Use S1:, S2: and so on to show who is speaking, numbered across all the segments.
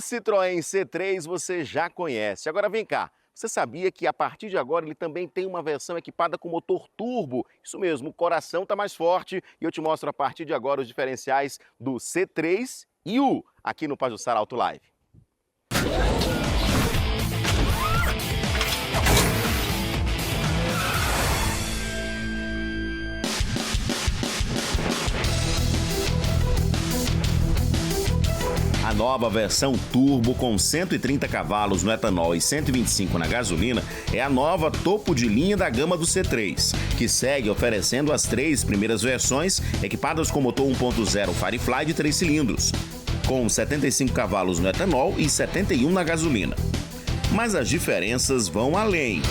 S1: Citroën C3 você já conhece. Agora vem cá, você sabia que a partir de agora ele também tem uma versão equipada com motor turbo? Isso mesmo, o coração está mais forte e eu te mostro a partir de agora os diferenciais do C3 e U aqui no Pajuçara Auto Live. A nova versão turbo com 130 cavalos no etanol e 125 na gasolina é a nova topo de linha da gama do C3, que segue oferecendo as três primeiras versões equipadas com motor 1.0 Firefly de 3 cilindros, com 75 cavalos no etanol e 71 na gasolina. Mas as diferenças vão além.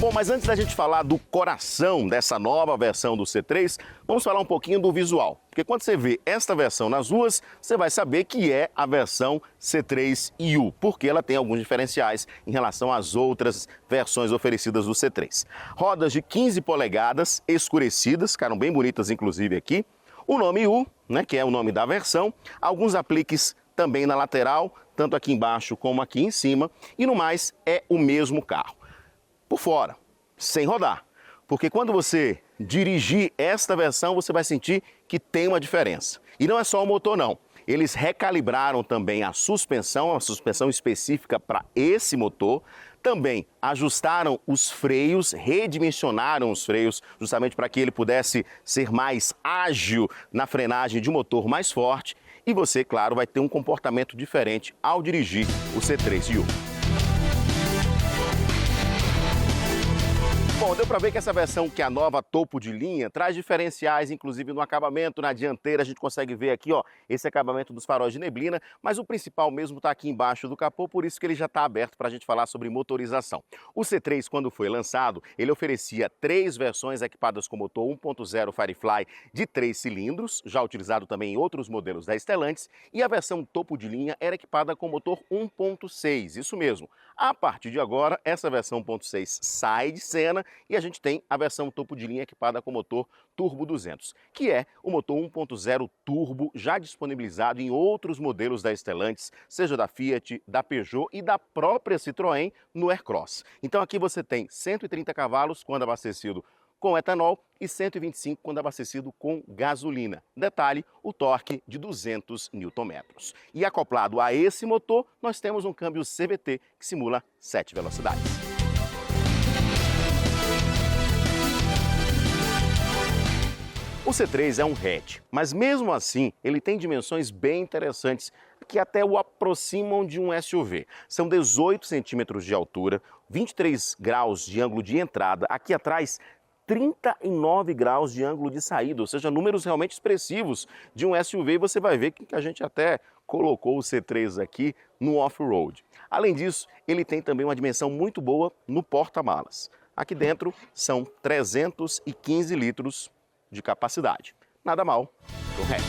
S1: Bom, mas antes da gente falar do coração dessa nova versão do C3, vamos falar um pouquinho do visual. Porque quando você vê esta versão nas ruas, você vai saber que é a versão C3U, porque ela tem alguns diferenciais em relação às outras versões oferecidas do C3. Rodas de 15 polegadas escurecidas, ficaram bem bonitas inclusive aqui. O nome U, né, que é o nome da versão, alguns apliques também na lateral, tanto aqui embaixo como aqui em cima, e no mais é o mesmo carro. Por fora, sem rodar, porque quando você dirigir esta versão, você vai sentir que tem uma diferença. E não é só o motor não, eles recalibraram também a suspensão específica para esse motor, também ajustaram os freios, redimensionaram os freios, justamente para que ele pudesse ser mais ágil na frenagem de um motor mais forte, e você, claro, vai ter um comportamento diferente ao dirigir o C3U. Bom, deu para ver que essa versão, que é a nova topo de linha, traz diferenciais, inclusive no acabamento, na dianteira. A gente consegue ver aqui, ó, esse acabamento dos faróis de neblina, mas o principal mesmo está aqui embaixo do capô, por isso que ele já está aberto para a gente falar sobre motorização. O C3, quando foi lançado, ele oferecia 3 versões equipadas com motor 1.0 Firefly de 3 cilindros, já utilizado também em outros modelos da Stellantis, e a versão topo de linha era equipada com motor 1.6, isso mesmo. A partir de agora, essa versão 1.6 sai de cena e a gente tem a versão topo de linha equipada com motor Turbo 200, que é o motor 1.0 turbo já disponibilizado em outros modelos da Stellantis, seja da Fiat, da Peugeot e da própria Citroën no Aircross. Então aqui você tem 130 cavalos quando abastecido com etanol e 125 quando abastecido com gasolina. Detalhe, o torque de 200 Nm. E acoplado a esse motor, nós temos um câmbio CVT que simula 7 velocidades. O C3 é um hatch, mas mesmo assim ele tem dimensões bem interessantes que até o aproximam de um SUV. São 18 centímetros de altura, 23 graus de ângulo de entrada, aqui atrás 39 graus de ângulo de saída, ou seja, números realmente expressivos de um SUV, e você vai ver que a gente até colocou o C3 aqui no off-road. Além disso, ele tem também uma dimensão muito boa no porta-malas. Aqui dentro são 315 litros de capacidade. Nada mal pro hatch.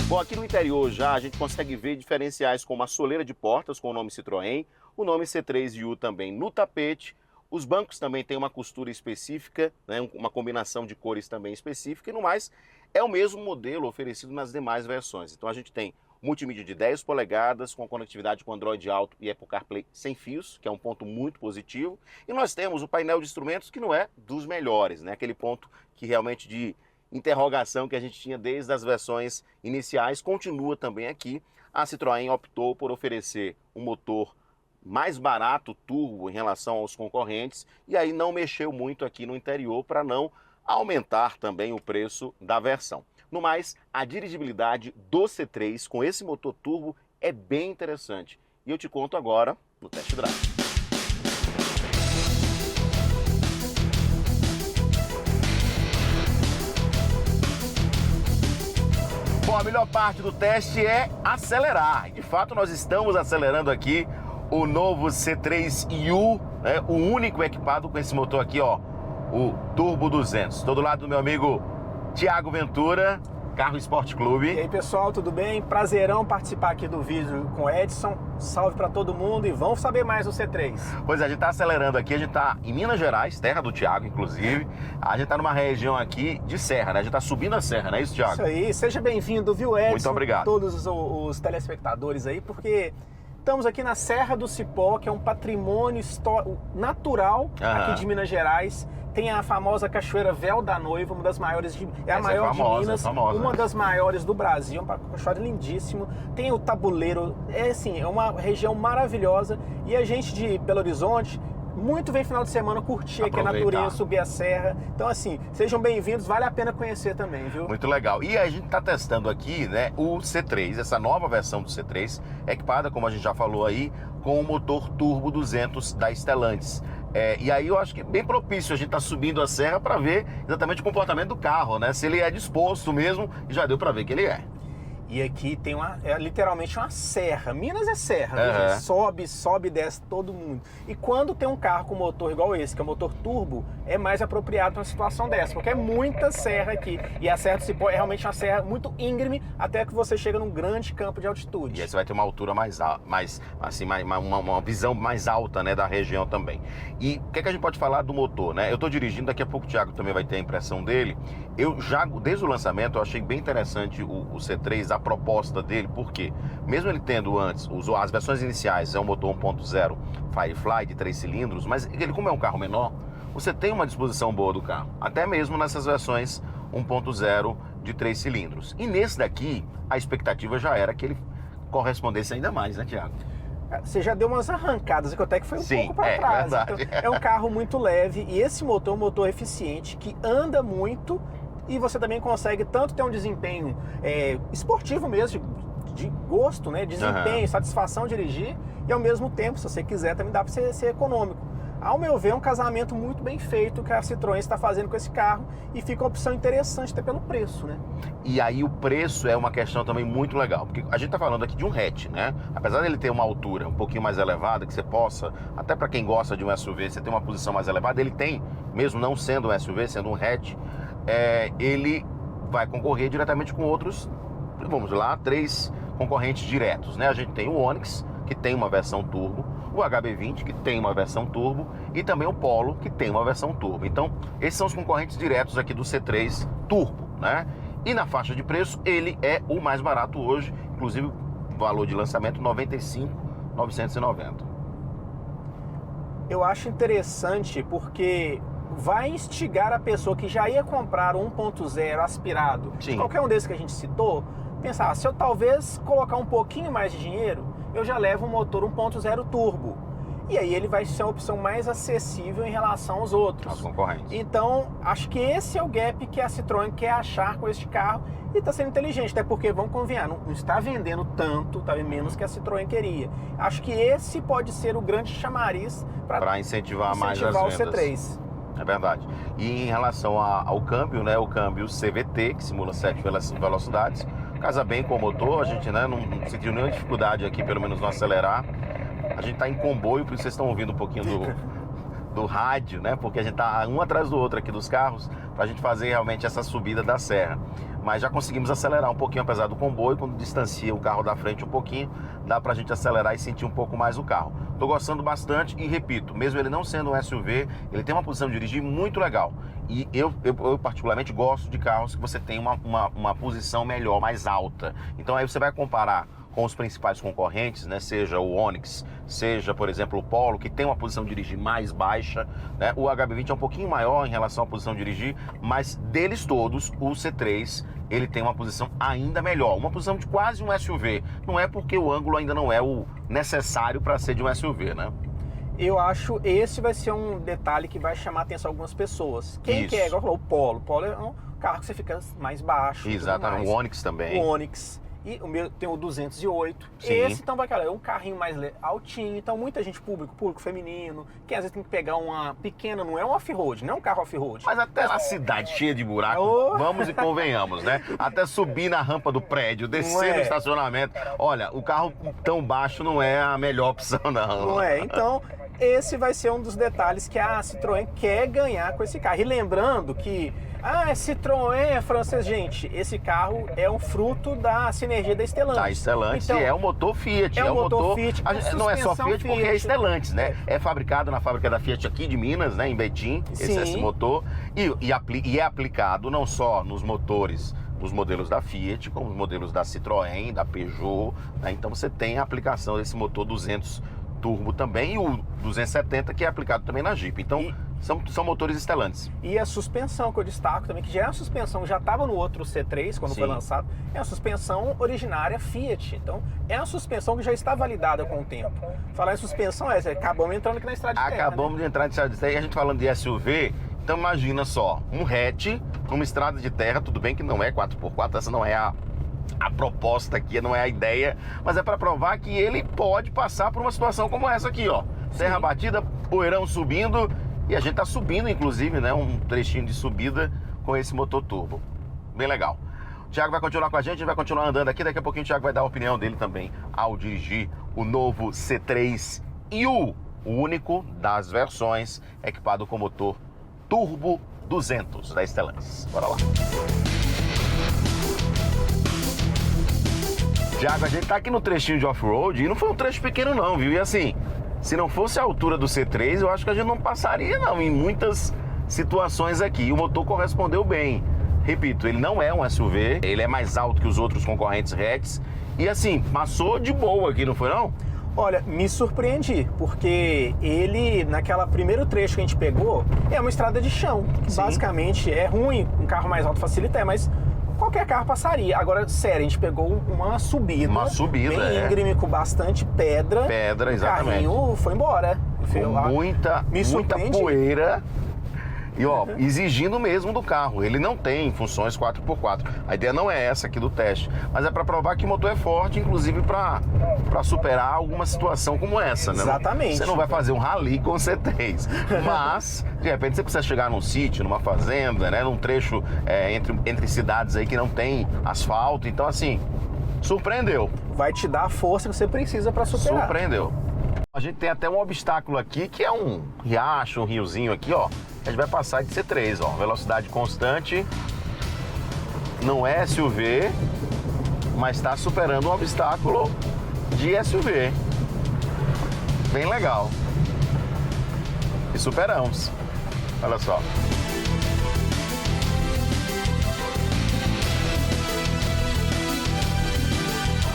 S1: Bom, aqui no interior já a gente consegue ver diferenciais como a soleira de portas com o nome Citroën, o nome C3U também no tapete. Os bancos também têm uma costura específica, né, uma combinação de cores também específica, e no mais é o mesmo modelo oferecido nas demais versões. Então a gente tem multimídia de 10 polegadas com conectividade com Android Auto e Apple CarPlay sem fios, que é um ponto muito positivo. E nós temos o painel de instrumentos que não é dos melhores, né? Aquele ponto que realmente de interrogação que a gente tinha desde as versões iniciais, continua também aqui. A Citroën optou por oferecer um motor mais barato, turbo, em relação aos concorrentes, e aí não mexeu muito aqui no interior para não aumentar também o preço da versão. No mais, a dirigibilidade do C3 com esse motor turbo é bem interessante. E eu te conto agora no test drive. Bom, a melhor parte do teste é acelerar. De fato, nós estamos acelerando aqui o novo C3U, né? O único equipado com esse motor aqui, ó, o Turbo 200. Estou do lado do meu amigo Thiago Ventura. Carro Esporte Clube.
S2: E aí, pessoal, tudo bem? Prazerão participar aqui do vídeo com o Edson. Salve para todo mundo e vamos saber mais do C3.
S1: Pois é, a gente tá acelerando aqui, a gente tá em Minas Gerais, terra do Thiago, inclusive. A gente tá numa região aqui de serra, né? A gente tá subindo a serra, não é isso, Thiago?
S2: Isso aí, seja bem-vindo, viu, Edson?
S1: Muito obrigado.
S2: Todos os telespectadores aí, porque estamos aqui na Serra do Cipó, que é um patrimônio natural aqui de Minas Gerais. Tem a famosa Cachoeira Véu da Noiva, uma das maiores de... É a maior de Minas, uma das maiores do Brasil, um cachoeiro lindíssimo. Tem o Tabuleiro, é uma região maravilhosa. E a gente de Belo Horizonte muito vem final de semana curtir aqui a natureza, subir a serra. Então, assim, sejam bem-vindos, vale a pena conhecer também, viu?
S1: Muito legal. E a gente está testando aqui, né, o C3, essa nova versão do C3, equipada, como a gente já falou aí, com o motor turbo 200 da Stellantis. E aí eu acho que é bem propício a gente estar subindo a serra para ver exatamente o comportamento do carro, né? Se ele é disposto mesmo, e já deu para ver que ele é.
S2: E aqui tem literalmente uma serra. Minas é serra, sobe, sobe e desce todo mundo. E quando tem um carro com motor igual esse, que é o motor turbo, é mais apropriado para uma situação dessa, porque é muita serra aqui. E a Serra do Cipó é realmente uma serra muito íngreme, até que você chega num grande campo de altitude.
S1: E aí você vai ter uma altura uma visão mais alta, né, da região também. E o que a gente pode falar do motor, né? Eu estou dirigindo, daqui a pouco o Thiago também vai ter a impressão dele. Eu já, desde o lançamento, eu achei bem interessante o C3, a proposta dele, porque mesmo ele tendo antes, as versões iniciais é um motor 1.0 Firefly de 3 cilindros, mas ele, como é um carro menor, você tem uma disposição boa do carro, até mesmo nessas versões 1.0 de 3 cilindros. E nesse daqui, a expectativa já era que ele correspondesse ainda mais, né, Thiago?
S2: Você já deu umas arrancadas, que até que foi um pouco para trás. Então, é um carro muito leve e esse motor é um motor eficiente que anda muito. E você também consegue tanto ter um desempenho esportivo mesmo, de gosto, né? Desempenho, satisfação de dirigir, e ao mesmo tempo, se você quiser, também dá para ser econômico. Ao meu ver, é um casamento muito bem feito que a Citroën está fazendo com esse carro e fica uma opção interessante até pelo preço, né?
S1: E aí o preço é uma questão também muito legal, porque a gente está falando aqui de um hatch, né? Apesar dele ter uma altura um pouquinho mais elevada, que você possa, até para quem gosta de um SUV, você tem uma posição mais elevada, ele tem, mesmo não sendo um SUV, sendo um hatch, ele vai concorrer diretamente com outros, vamos lá, 3 concorrentes diretos, né? A gente tem o Onix, que tem uma versão turbo, o HB20, que tem uma versão turbo, e também o Polo, que tem uma versão turbo. Então, esses são os concorrentes diretos aqui do C3 Turbo, né? E na faixa de preço, ele é o mais barato hoje, inclusive o valor de lançamento R$ 95.990.
S2: Eu acho interessante porque vai instigar a pessoa que já ia comprar o 1.0 aspirado, qualquer um desses que a gente citou, pensar, se eu talvez colocar um pouquinho mais de dinheiro, eu já levo um motor 1.0 turbo. E aí ele vai ser a opção mais acessível em relação aos outros.
S1: Aos concorrentes.
S2: Então, acho que esse é o gap que a Citroën quer achar com este carro e está sendo inteligente, até porque, vamos convenhar, não está vendendo tanto, está menos que a Citroën queria. Acho que esse pode ser o grande chamariz para
S1: incentivar mais as vendas.
S2: O C3.
S1: É verdade. E em relação ao câmbio, né, o câmbio CVT, que simula 7 velocidades, casa bem com o motor, a gente, né, não sentiu nenhuma dificuldade aqui, pelo menos no acelerar. A gente está em comboio, por isso vocês estão ouvindo um pouquinho do rádio, né, porque a gente está um atrás do outro aqui dos carros, para a gente fazer realmente essa subida da serra. Mas já conseguimos acelerar um pouquinho, apesar do comboio, quando distancia o carro da frente um pouquinho, dá pra gente acelerar e sentir um pouco mais o carro. Tô gostando bastante e repito, mesmo ele não sendo um SUV, ele tem uma posição de dirigir muito legal. E eu particularmente gosto de carros que você tem uma posição melhor, mais alta. Então aí você vai comparar com os principais concorrentes, né? Seja o Onix, seja, por exemplo, o Polo, que tem uma posição de dirigir mais baixa, né? O HB20 é um pouquinho maior em relação à posição de dirigir, mas deles todos, o C3, ele tem uma posição ainda melhor, uma posição de quase um SUV. Não é porque o ângulo ainda não é o necessário para ser de um SUV, né?
S2: Eu acho esse vai ser um detalhe que vai chamar a atenção de algumas pessoas. Quem quer, igual falou, o Polo. O Polo é um carro que você fica mais baixo.
S1: Exatamente, o Onix também.
S2: O Onix. E o meu tem o 208.
S1: Sim.
S2: Esse então vai, cara, é um carrinho mais altinho. Então muita gente, público feminino, que às vezes tem que pegar uma pequena, não é um off-road, não é um carro off-road.
S1: Mas até na cidade cheia de buraco, vamos e convenhamos, né? Até subir na rampa do prédio, descer no estacionamento. Olha, o carro tão baixo não é a melhor opção, não.
S2: Não é, então esse vai ser um dos detalhes que a Citroën quer ganhar com esse carro. E lembrando que Citroën é francês. Gente, esse carro é um fruto da sinergia da Stellantis.
S1: A Stellantis
S2: então,
S1: é um motor Fiat.
S2: É um motor Fiat.
S1: Não é só Fiat, porque é
S2: Fiat.
S1: Stellantis, né? É fabricado na fábrica da Fiat aqui de Minas, né? Em Betim, esse motor. E é aplicado não só nos motores dos modelos da Fiat, como os modelos da Citroën, da Peugeot, né? Então você tem a aplicação desse motor 200 turbo também, e o 270 que é aplicado também na Jeep. Então são motores Stellantis.
S2: E a suspensão que eu destaco também, que já é uma suspensão, já estava no outro C3 quando foi lançado, é uma suspensão originária Fiat. Então é uma suspensão que já está validada com o tempo. Falar em suspensão acabamos entrando aqui na estrada de terra.
S1: Acabamos de entrar na estrada de terra, e a gente falando de SUV. Então imagina só, um hatch numa estrada de terra, tudo bem que não é 4x4, essa não é a proposta aqui, não é a ideia, mas é para provar que ele pode passar por uma situação como essa aqui, ó. Serra batida, poeirão subindo, e a gente tá subindo, inclusive, né, um trechinho de subida com esse motor turbo. Bem legal. O Thiago vai continuar com a gente vai continuar andando aqui, daqui a pouquinho o Thiago vai dar a opinião dele também ao dirigir o novo C3 IU, o único das versões equipado com motor Turbo 200 da Stellantis. Bora lá. Thiago, a gente tá aqui no trechinho de off-road e não foi um trecho pequeno não, viu? E assim, se não fosse a altura do C3, eu acho que a gente não passaria não em muitas situações aqui. E o motor correspondeu bem. Repito, ele não é um SUV, ele é mais alto que os outros concorrentes hatches. E assim, passou de boa aqui, não foi não?
S2: Olha, me surpreendi, porque ele, naquela primeiro trecho que a gente pegou, é uma estrada de chão. Basicamente, é ruim, um carro mais alto facilita, mas qualquer carro passaria. Agora, sério, a gente pegou uma subida.
S1: Uma subida,
S2: bem íngreme, com bastante pedra.
S1: Pedra, exatamente.
S2: O carrinho foi embora.
S1: Com muita poeira. E ó, exigindo mesmo do carro. Ele não tem funções 4x4. A ideia não é essa aqui do teste, mas é para provar que o motor é forte, inclusive para superar alguma situação como essa, né?
S2: Exatamente.
S1: Você não vai fazer um rally com C3, mas de repente você precisa chegar num sítio, numa fazenda, né? Num trecho entre cidades aí que não tem asfalto. Então assim, surpreendeu.
S2: Vai te dar a força que você precisa para superar.
S1: Surpreendeu. A gente tem até um obstáculo aqui, que é um riacho, um riozinho aqui, ó. A gente vai passar de C3, ó. Velocidade constante. Não é SUV, mas está superando um obstáculo de SUV. Bem legal. E superamos. Olha só.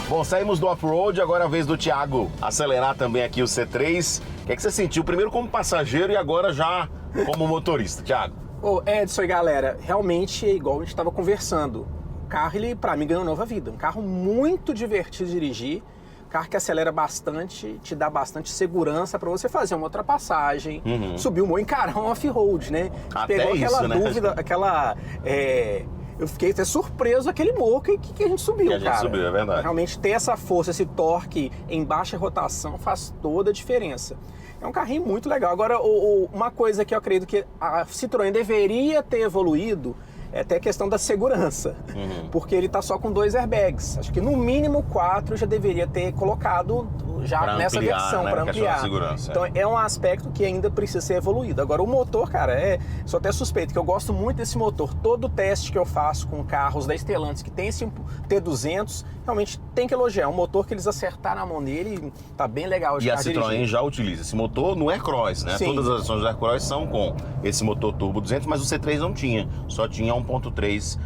S1: Bom, saímos do off-road, agora é a vez do Thiago acelerar também aqui o C3. O que é que você sentiu? Primeiro como passageiro e agora já como motorista, Thiago.
S2: Ô Edson e galera, realmente é igual a gente estava conversando. O carro, ele pra mim ganhou nova vida. Um carro muito divertido de dirigir. Um carro que acelera bastante, te dá bastante segurança para você fazer uma ultrapassagem, subir um morro, encarar um off-road, né?
S1: Até
S2: pegou aquela
S1: isso, né?
S2: dúvida, aquela... Eu fiquei até surpreso aquele morro que a gente subiu, cara.
S1: Que a gente subiu, é verdade.
S2: Realmente ter essa força, esse torque em baixa rotação faz toda a diferença. É um carrinho muito legal. Agora, uma coisa que eu acredito que a Citroën deveria ter evoluído é até a questão da segurança. Porque ele está só com 2 airbags. Acho que no mínimo 4 já deveria ter colocado já
S1: pra
S2: nessa
S1: ampliar,
S2: versão,
S1: né?
S2: para ampliar.
S1: Segurança,
S2: então é um aspecto que ainda precisa ser evoluído. Agora o motor, cara, sou até suspeito, que eu gosto muito desse motor. Todo teste que eu faço com carros da Stellantis que tem esse T200, realmente tem que elogiar. É um motor que eles acertaram a mão nele, tá bem legal.
S1: E a Citroën já utiliza esse motor no Aircross, né?
S2: Sim.
S1: Todas as versões do Aircross são com esse motor turbo 200, mas o C3 não tinha. Só tinha 1.3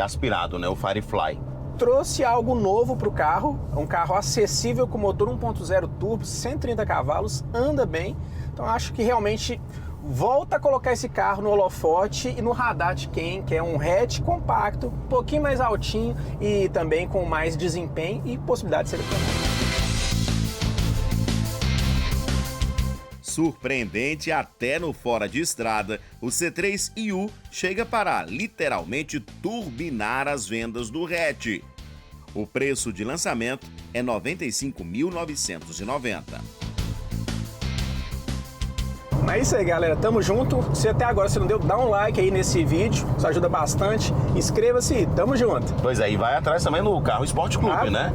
S1: aspirado, né? O Firefly.
S2: Trouxe algo novo para o carro, um carro acessível com motor 1.0 turbo, 130 cavalos, anda bem. Então acho que realmente volta a colocar esse carro no holofote e no radar de quem quer um hatch compacto, um pouquinho mais altinho e também com mais desempenho e possibilidade de ser econômico.
S1: Surpreendente até no fora de estrada, o C3 IU chega para literalmente turbinar as vendas do hatch. O preço de lançamento é R$ 95.990.
S2: Mas é isso aí, galera, tamo junto. Se até agora você não deu, dá um like aí nesse vídeo, isso ajuda bastante. Inscreva-se, tamo junto.
S1: Pois é, e vai atrás também no Carro Esporte Clube, né?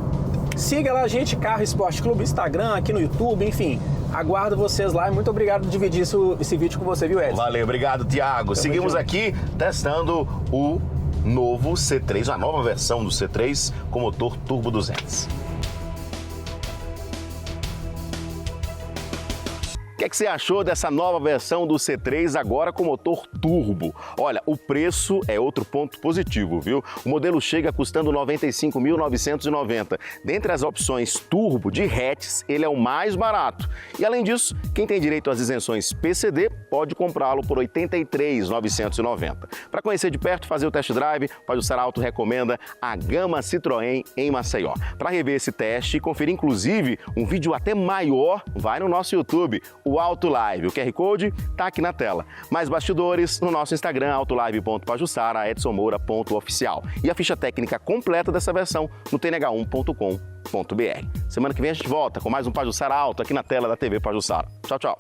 S2: Siga lá a gente, Carro Esporte Clube, Instagram, aqui no YouTube, enfim. Aguardo vocês lá e muito obrigado por dividir esse vídeo com você, viu, Edson?
S1: Valeu, obrigado, Thiago. Seguimos aqui testando o novo C3, a nova versão do C3 com motor turbo 200. O que é que você achou dessa nova versão do C3 agora com motor turbo? Olha, o preço é outro ponto positivo, viu? O modelo chega custando R$ 95.990. Dentre as opções turbo de hatches, ele é o mais barato. E além disso, quem tem direito às isenções PCD pode comprá-lo por R$ 83.990. Para conhecer de perto e fazer o test drive, Pajuçara Auto recomenda a Gama Citroën em Maceió. Para rever esse teste e conferir inclusive um vídeo até maior, vai no nosso YouTube, o Auto Live. O QR Code está aqui na tela. Mais bastidores no nosso Instagram, autolive.pajuçara, edsonmoura.oficial. E a ficha técnica completa dessa versão no tnh1.com.br. Semana que vem a gente volta com mais um Pajuçara Auto aqui na tela da TV Pajuçara. Tchau, tchau.